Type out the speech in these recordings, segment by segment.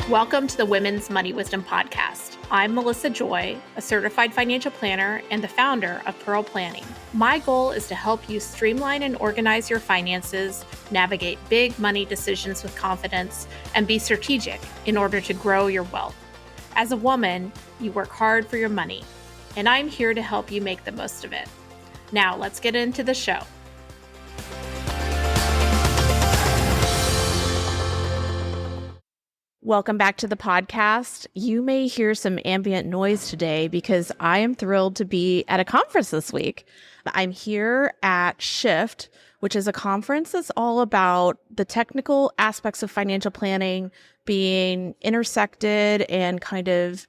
Welcome to the Women's Money Wisdom Podcast. I'm Melissa Joy, a certified financial planner and the founder of Pearl Planning. My goal is to help you streamline and organize your finances, navigate big money decisions with confidence, and be strategic in order to grow your wealth. As a woman, you work hard for your money, and I'm here to help you make the most of it. Now, let's get into the show. Welcome back to the podcast. You may hear some ambient noise today because I am thrilled to be at a conference this week. I'm here at Shift, which is a conference that's all about the technical aspects of financial planning being intersected and kind of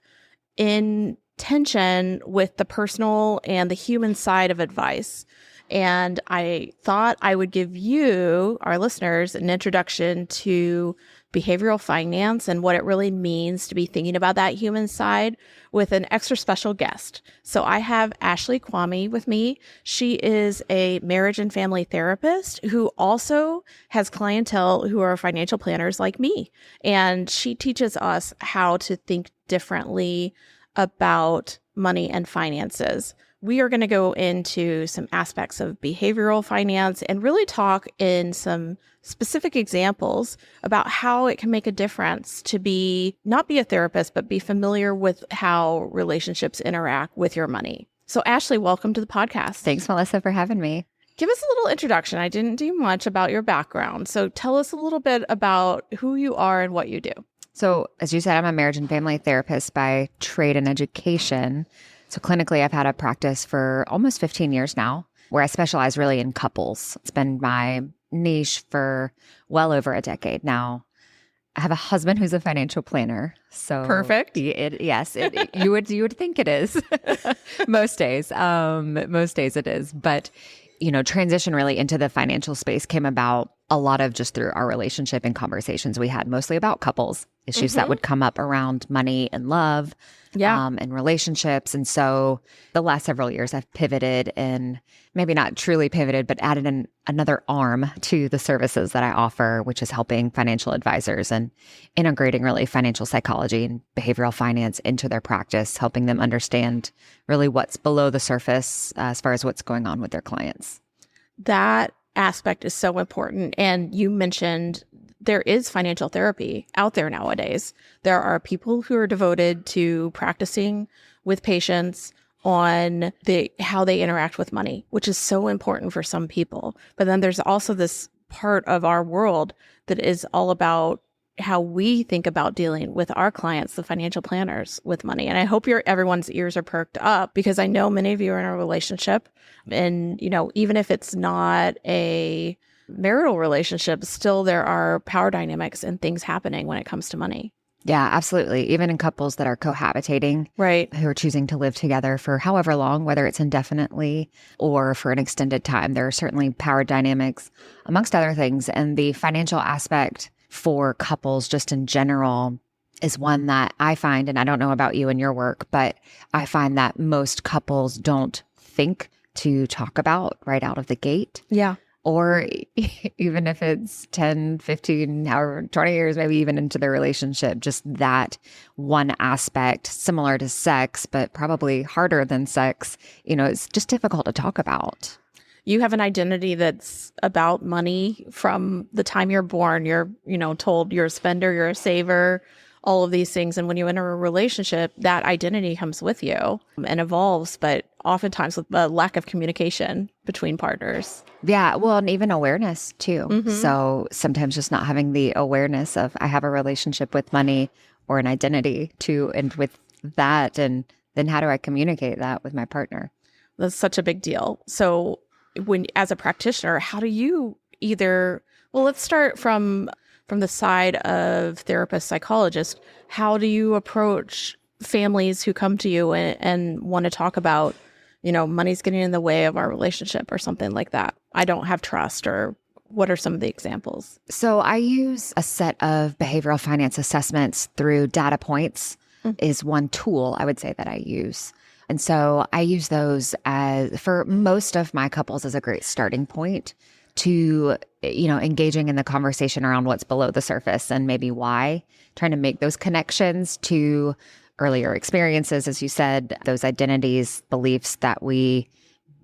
in tension with the personal and the human side of advice. And I thought I would give you, our listeners, an introduction to behavioral finance and what it really means to be thinking about that human side with an extra special guest. So I have Ashley Quamme with me. She is a marriage and family therapist who also has clientele who are financial planners like me. And she teaches us how to think differently about money and finances. We are going to go into some aspects of behavioral finance and really talk in some specific examples about how it can make a difference to not be a therapist, but be familiar with how relationships interact with your money. So Ashley, welcome to the podcast. Thanks, Melissa, for having me. Give us a little introduction. I didn't do much about your background. So tell us a little bit about who you are and what you do. So as you said, I'm a marriage and family therapist by trade and education. So clinically, I've had a practice for almost 15 years now, where I specialize really in couples. It's been my niche for well over a decade now. I have a husband who's a financial planner. So perfect. Yes, you would think it is. Most days it is. But transition really into the financial space came about a lot of just through our relationship and conversations we had, mostly about couples, issues that would come up around money and love, and relationships. And so the last several years I've pivoted, and maybe not truly pivoted, but added another arm to the services that I offer, which is helping financial advisors and integrating really financial psychology and behavioral finance into their practice, helping them understand really what's below the surface as far as what's going on with their clients. That aspect is so important. And you mentioned there is financial therapy out there nowadays. There are people who are devoted to practicing with patients on how they interact with money, which is so important for some people. But then there's also this part of our world that is all about how we think about dealing with our clients, the financial planners, with money. And I hope everyone's ears are perked up, because I know many of you are in a relationship, and even if it's not a marital relationship, still there are power dynamics and things happening when it comes to money. Yeah, absolutely. Even in couples that are cohabitating, right, who are choosing to live together for however long, whether it's indefinitely or for an extended time, there are certainly power dynamics, amongst other things. And the financial aspect for couples just in general is one that I find, and I don't know about you and your work, but I find that most couples don't think to talk about right out of the gate. Yeah. Or even if it's 10, 15, however, 20 years, maybe even into their relationship, just that one aspect, similar to sex, but probably harder than sex, it's just difficult to talk about. You have an identity that's about money from the time you're born. You're, told you're a spender, you're a saver, all of these things. And when you enter a relationship, that identity comes with you and evolves, but oftentimes with a lack of communication between partners. Yeah, well, and even awareness too. Mm-hmm. So sometimes just not having the awareness of I have a relationship with money or an identity and with that. And then how do I communicate that with my partner? That's such a big deal. So as a practitioner, how do you let's start from the side of therapist, psychologist. How do you approach families who come to you and want to talk about, money's getting in the way of our relationship or something like that? I don't have trust, or what are some of the examples? So I use a set of behavioral finance assessments through data points is one tool I would say that I use. And so I use those for most of my couples as a great starting point to, engaging in the conversation around what's below the surface and maybe why, trying to make those connections to earlier experiences, as you said, those identities, beliefs that we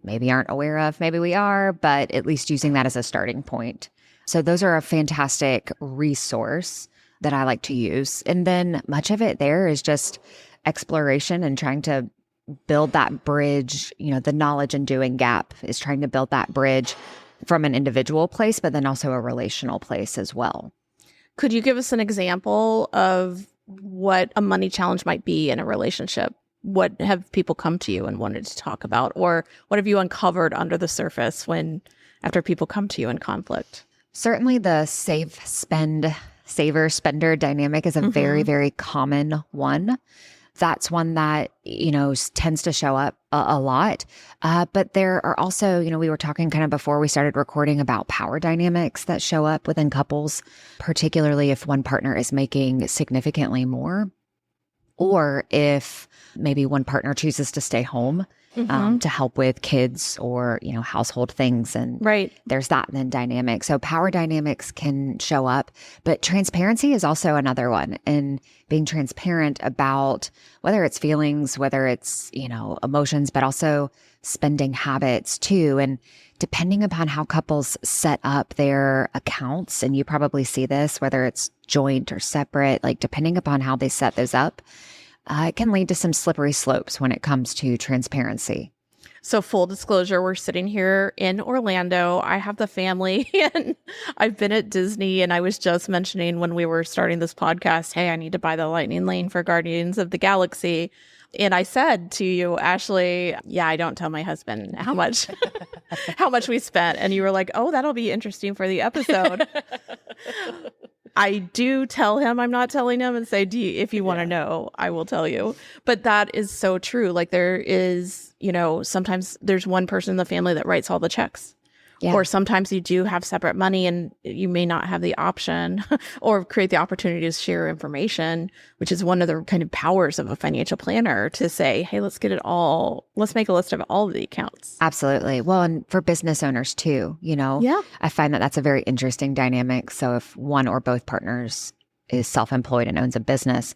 maybe aren't aware of, maybe we are, but at least using that as a starting point. So those are a fantastic resource that I like to use. And then much of it there is just exploration and trying to build that bridge, the knowledge and doing gap is trying to build that bridge from an individual place, but then also a relational place as well. Could you give us an example of what a money challenge might be in a relationship? What have people come to you and wanted to talk about? Or what have you uncovered under the surface after people come to you in conflict? Certainly the saver, spender dynamic is a very, very common one. That's one that, tends to show up a lot. But there are also, we were talking kind of before we started recording about power dynamics that show up within couples, particularly if one partner is making significantly more, or if maybe one partner chooses to stay home to help with kids or, household things. And there's that then dynamic. So power dynamics can show up, but transparency is also another one. And being transparent about whether it's feelings, whether it's, emotions, but also spending habits too. And depending upon how couples set up their accounts, and you probably see this, whether it's joint or separate, like depending upon how they set those up, it can lead to some slippery slopes when it comes to transparency. So full disclosure, we're sitting here in Orlando. I have the family and I've been at Disney, and I was just mentioning when we were starting this podcast, hey, I need to buy the Lightning Lane for Guardians of the Galaxy. And I said to you, Ashley, yeah, I don't tell my husband how much we spent. And you were like, oh, that'll be interesting for the episode. I do tell him, I'm not telling him, and say, if you want to know, I will tell you. But that is so true. Like there is, sometimes there's one person in the family that writes all the checks. Yeah. Or sometimes you do have separate money and you may not have the option or create the opportunity to share information, which is one of the kind of powers of a financial planner, to say, hey, let's make a list of all of the accounts. Absolutely. Well, and for business owners too, I find that that's a very interesting dynamic. So if one or both partners is self-employed and owns a business,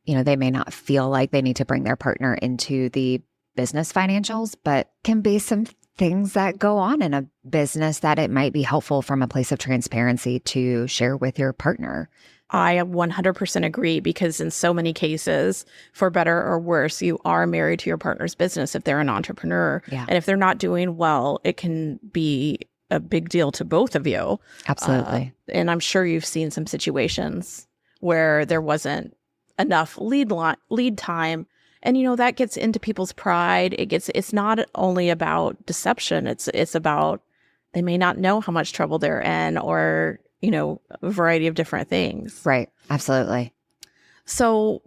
they may not feel like they need to bring their partner into the business financials, but can be some things that go on in a business that it might be helpful from a place of transparency to share with your partner. I 100% agree, because in so many cases, for better or worse, you are married to your partner's business if they're an entrepreneur. Yeah. And if they're not doing well, it can be a big deal to both of you. Absolutely. And I'm sure you've seen some situations where there wasn't enough lead time. And, that gets into people's pride. It's not only about deception. It's about, they may not know how much trouble they're in, or, a variety of different things. Right. Absolutely. So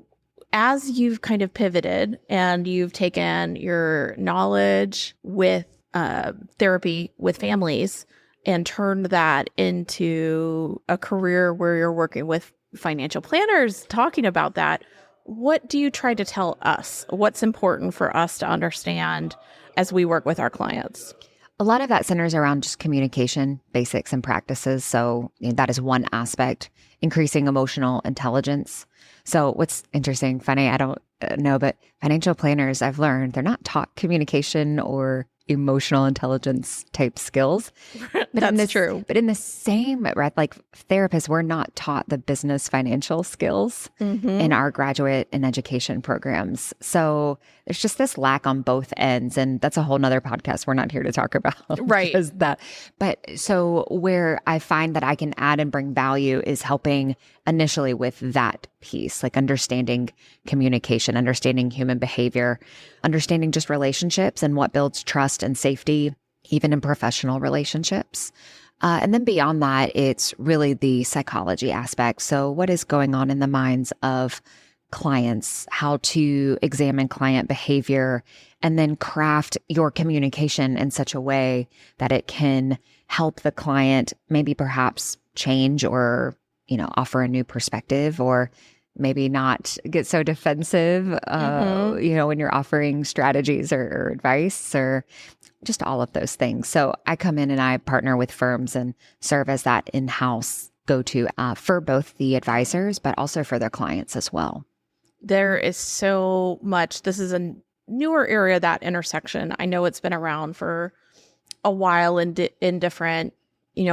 as you've kind of pivoted and you've taken your knowledge with therapy with families and turned that into a career where you're working with financial planners, talking about that, what do you try to tell us? What's important for us to understand as we work with our clients? A lot of that centers around just communication, basics and practices. So that is one aspect, increasing emotional intelligence. So what's interesting, funny, I don't know, but financial planners, I've learned, they're not taught communication or emotional intelligence type skills. But That's true. But in the same, right, like therapists, we're not taught the business financial skills in our graduate and education programs. So there's just this lack on both ends. And that's a whole nother podcast we're not here to talk about. Right. But so where I find that I can add and bring value is helping initially with that piece, like understanding communication, understanding human behavior, understanding just relationships and what builds trust and safety, even in professional relationships. And then beyond that, it's really the psychology aspect. So what is going on in the minds of clients, how to examine client behavior, and then craft your communication in such a way that it can help the client maybe perhaps change or, offer a new perspective, or maybe not get so defensive, when you're offering strategies or advice or just all of those things. So I come in and I partner with firms and serve as that in-house go-to for both the advisors, but also for their clients as well. There is so much. This is a newer area, that intersection. I know it's been around for a while in different,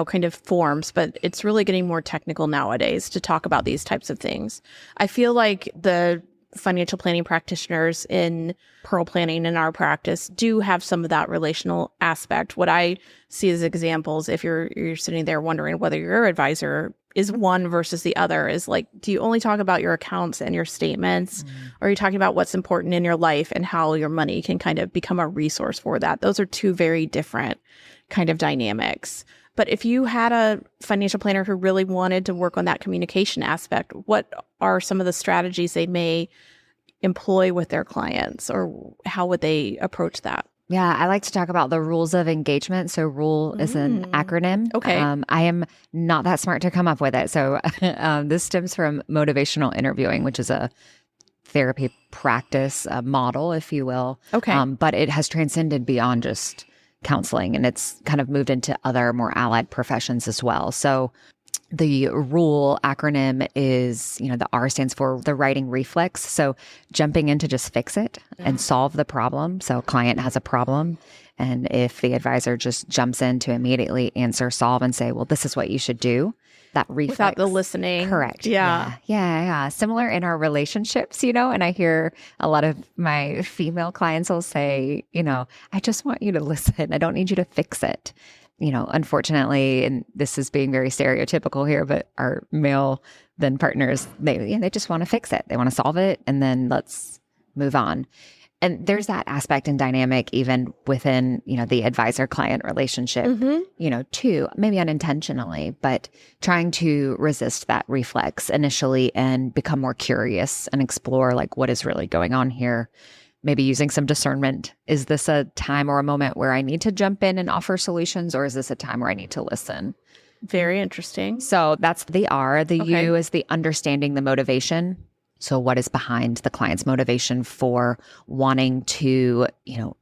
kind of forms, but it's really getting more technical nowadays to talk about these types of things. I feel like the financial planning practitioners in Pearl Planning in our practice do have some of that relational aspect. What I see as examples, if you're sitting there wondering whether your advisor is one versus the other, is like, do you only talk about your accounts and your statements? Or are you talking about what's important in your life and how your money can kind of become a resource for that? Those are two very different kind of dynamics. But if you had a financial planner who really wanted to work on that communication aspect, what are some of the strategies they may employ with their clients, or how would they approach that? Yeah, I like to talk about the rules of engagement. So RULE is an acronym. Okay. I am not that smart to come up with it. So this stems from motivational interviewing, which is a therapy practice model, if you will. Okay. But it has transcended beyond just counseling, and it's kind of moved into other more allied professions as well. So the RULE acronym is, the R stands for the writing reflex. So jumping in to just fix it and solve the problem. So client has a problem, and if the advisor just jumps in to immediately answer, solve, and say, well, this is what you should do, that reflex. Without the listening. Correct. Yeah. Similar in our relationships, and I hear a lot of my female clients will say, I just want you to listen. I don't need you to fix it. Unfortunately, and this is being very stereotypical here, but our male then partners, they just want to fix it. They want to solve it, and then let's move on. And there's that aspect and dynamic even within, the advisor-client relationship, too, maybe unintentionally, but trying to resist that reflex initially and become more curious and explore like what is really going on here. Maybe using some discernment. Is this a time or a moment where I need to jump in and offer solutions, or is this a time where I need to listen? Very interesting. So that's the R. The U is the understanding the motivation. So what is behind the client's motivation for wanting to,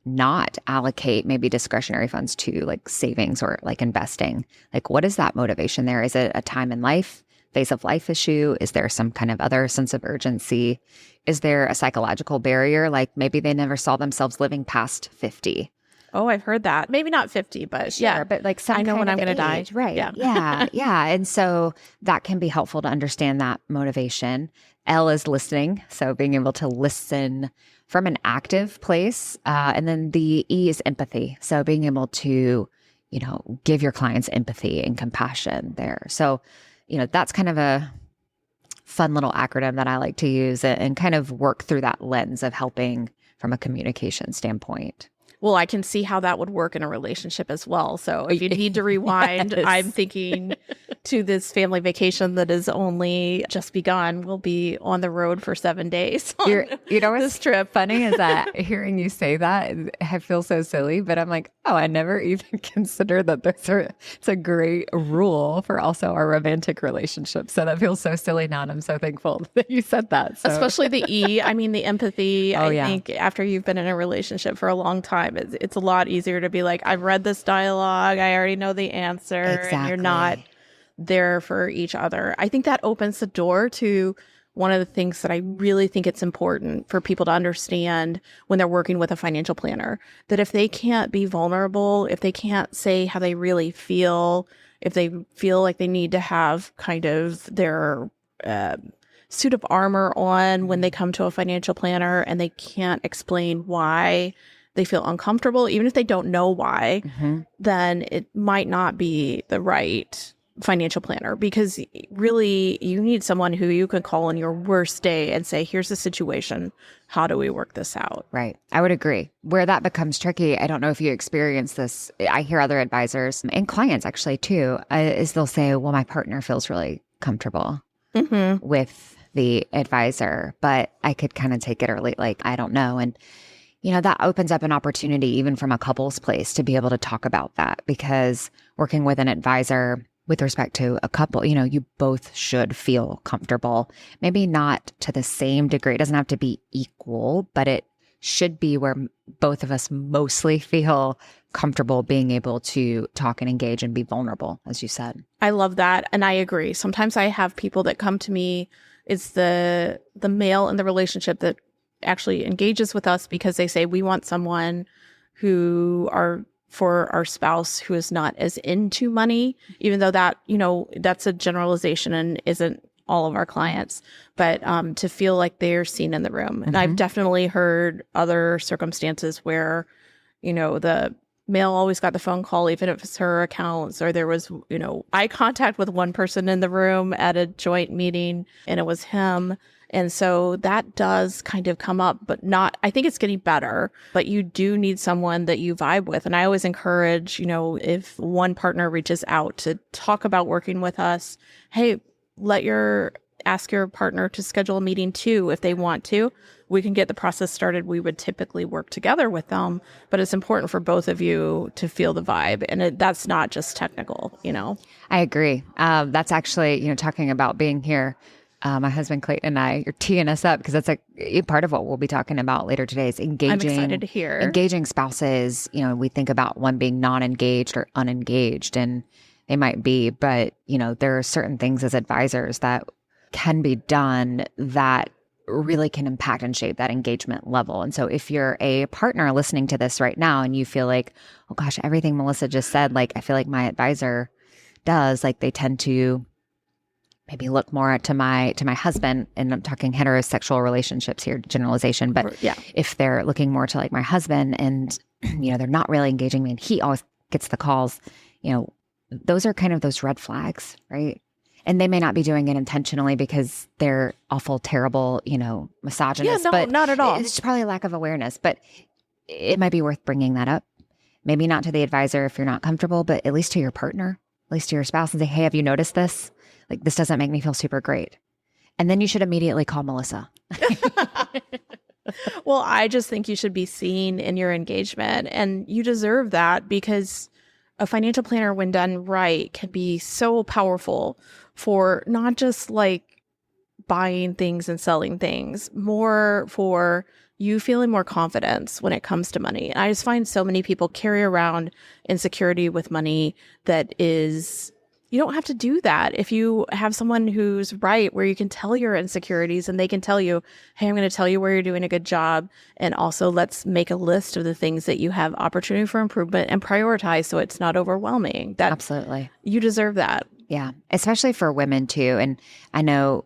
not allocate maybe discretionary funds to like savings or like investing? Like, what is that motivation there? Is it a time in life, phase of life issue? Is there some kind of other sense of urgency? Is there a psychological barrier? Like maybe they never saw themselves living past 50. Oh, I've heard that. Maybe not 50, but Sure, yeah. but like some I know kind when of I'm going to die. Right. Yeah. Yeah. And so that can be helpful to understand that motivation. L is listening. So being able to listen from an active place. And then the E is empathy. So being able to, give your clients empathy and compassion there. So, that's kind of a fun little acronym that I like to use and kind of work through that lens of helping from a communication standpoint. Well, I can see how that would work in a relationship as well. So if you need to rewind, Yes. I'm thinking to this family vacation that is only just begun. We'll be on the road for 7 days. What's trip funny is that hearing you say that, I feel so silly, but I'm like, oh, I never even considered that it's a great rule for also our romantic relationship. So that feels so silly now. And I'm so thankful that you said that. So. Especially the E, the empathy. Oh, I think after you've been in a relationship for a long time, it's a lot easier to be like, I've read this dialogue. I already know the answer. Exactly. And you're not there for each other. I think that opens the door to one of the things that I really think it's important for people to understand when they're working with a financial planner, that if they can't be vulnerable, if they can't say how they really feel, if they feel like they need to have kind of their suit of armor on when they come to a financial planner and they can't explain why they feel uncomfortable, even if they don't know why, then it might not be the right financial planner, because really you need someone who you can call on your worst day and say, here's the situation. How do we work this out? Right. I would agree. Where that becomes tricky, I don't know if you experience this. I hear other advisors and clients actually too, is they'll say, well, my partner feels really comfortable with the advisor, but I could kind of take it or leave, like, I don't know. And that opens up an opportunity even from a couple's place to be able to talk about that, because working with an advisor, with respect to a couple, you both should feel comfortable. Maybe not to the same degree. It doesn't have to be equal, but it should be where both of us mostly feel comfortable being able to talk and engage and be vulnerable, as you said. I love that. And I agree. Sometimes I have people that come to me, it's the male in the relationship that actually engages with us because they say, we want someone for our spouse who is not as into money, even though that, that's a generalization and isn't all of our clients, but to feel like they're seen in the room. And I've definitely heard other circumstances where, the male always got the phone call, even if it's her accounts, or there was, eye contact with one person in the room at a joint meeting and it was him. And so that does kind of come up, but I think it's getting better, but you do need someone that you vibe with. And I always encourage, if one partner reaches out to talk about working with us, hey, ask your partner to schedule a meeting too, if they want to. We can get the process started. We would typically work together with them, but it's important for both of you to feel the vibe. And that's not just technical, I agree. That's actually, talking about being here. My husband Clayton and I are teeing us up because that's a part of what we'll be talking about later today is engaging. I'm excited to hear. Engaging spouses. We think about one being non-engaged or unengaged, and they might be, but there are certain things as advisors that can be done that really can impact and shape that engagement level. And so if you're a partner listening to this right now and you feel like, oh gosh, everything Melissa just said, like I feel like my advisor does, like they tend to maybe look more to my husband, and I'm talking heterosexual relationships here, generalization, but if they're looking more to like my husband and, they're not really engaging me and he always gets the calls, those are kind of those red flags, right? And they may not be doing it intentionally because they're awful, terrible, misogynists. Yeah, no, but not at all. It's probably a lack of awareness, but it might be worth bringing that up. Maybe not to the advisor if you're not comfortable, but at least to your partner, at least to your spouse and say, hey, have you noticed this? Like, this doesn't make me feel super great. And then you should immediately call Melissa. Well, I just think you should be seen in your engagement, and you deserve that because a financial planner, when done right, can be so powerful for not just like buying things and selling things, more for you feeling more confidence when it comes to money. And I just find so many people carry around insecurity with money that is, you don't have to do that. If you have someone who's right, where you can tell your insecurities and they can tell you, hey, I'm going to tell you where you're doing a good job. And also let's make a list of the things that you have opportunity for improvement and prioritize so it's not overwhelming. Absolutely. You deserve that. Yeah. Especially for women too. And I know,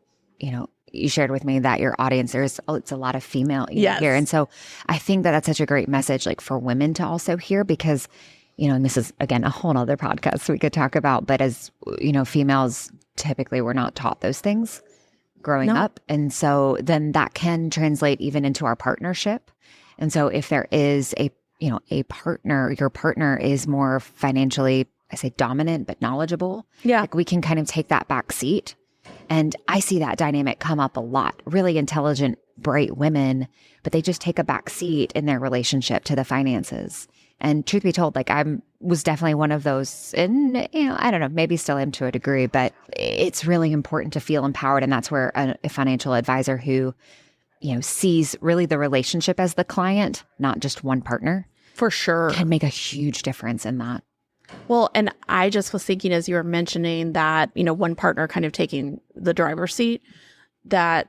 you shared with me that your audience, it's a lot of female here. And so I think that that's such a great message, like for women to also hear, because and this is, again, a whole nother podcast we could talk about, but as, females typically were not taught those things growing up. And so then that can translate even into our partnership. And so if there is a partner, your partner is more financially, I say dominant, but knowledgeable. Yeah. Like we can kind of take that back seat. And I see that dynamic come up a lot. Really intelligent, bright women, but they just take a back seat in their relationship to the finances. And truth be told, like I was definitely one of those, and I don't know, maybe still am to a degree, but it's really important to feel empowered. And that's where a financial advisor who, sees really the relationship as the client, not just one partner, for sure, can make a huge difference in that. Well, and I just was thinking as you were mentioning that, one partner kind of taking the driver's seat, that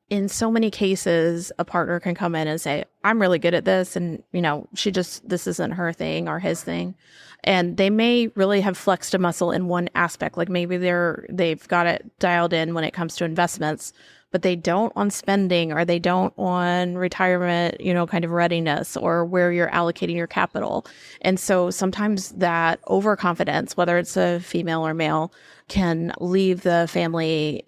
in so many cases, a partner can come in and say, I'm really good at this. And, this isn't her thing or his thing. And they may really have flexed a muscle in one aspect. Like maybe they've got it dialed in when it comes to investments, but they don't on spending, or they don't on retirement, kind of readiness, or where you're allocating your capital. And so sometimes that overconfidence, whether it's a female or male, can leave the family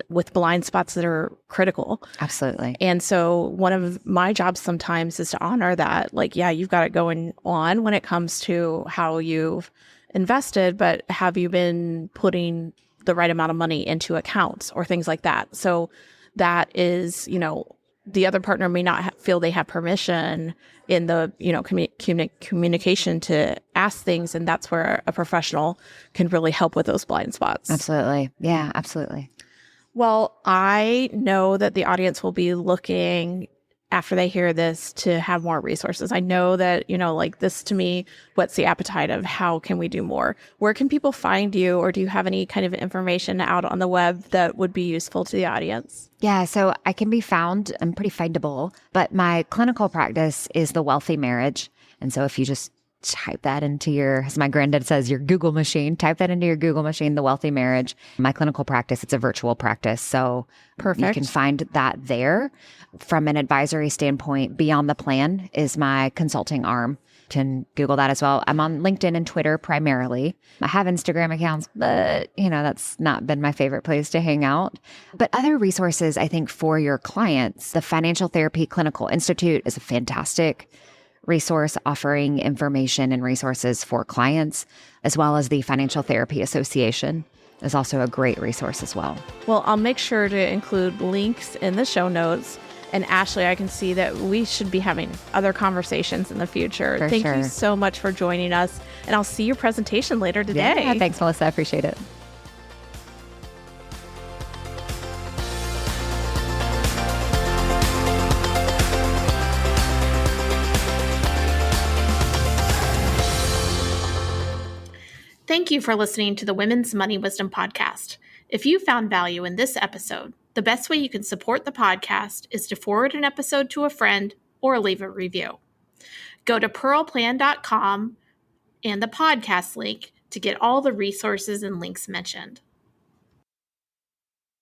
with blind spots that are critical. Absolutely. And so one of my jobs sometimes is to honor that. Like, yeah, you've got it going on when it comes to how you've invested, but have you been putting the right amount of money into accounts or things like that? So that is, the other partner may not feel they have permission in the, communication to ask things. And that's where a professional can really help with those blind spots. Absolutely. Yeah, absolutely. Well, I know that the audience will be looking after they hear this to have more resources. I know that, this to me, what's the appetite of how can we do more? Where can people find you, or do you have any kind of information out on the web that would be useful to the audience? Yeah, so I can be found, I'm pretty findable, but my clinical practice is The Wealthy Marriage. And so if you just type that into your, as my granddad says, your Google machine, type that into your Google machine, The Wealthy Marriage. My clinical practice, it's a virtual practice. So perfect. You can find that there. From an advisory standpoint, Beyond the Plan is my consulting arm. You can Google that as well. I'm on LinkedIn and Twitter primarily. I have Instagram accounts, but that's not been my favorite place to hang out. But other resources, I think, for your clients, the Financial Therapy Clinical Institute is a fantastic resource offering information and resources for clients, as well as the Financial Therapy Association is also a great resource as well. Well, I'll make sure to include links in the show notes. And Ashley, I can see that we should be having other conversations in the future. Thank you so much for joining us. And I'll see your presentation later today. Yeah, thanks, Melissa. I appreciate it. Thank you for listening to the Women's Money Wisdom Podcast. If you found value in this episode, the best way you can support the podcast is to forward an episode to a friend or leave a review. Go to pearlplan.com and the podcast link to get all the resources and links mentioned.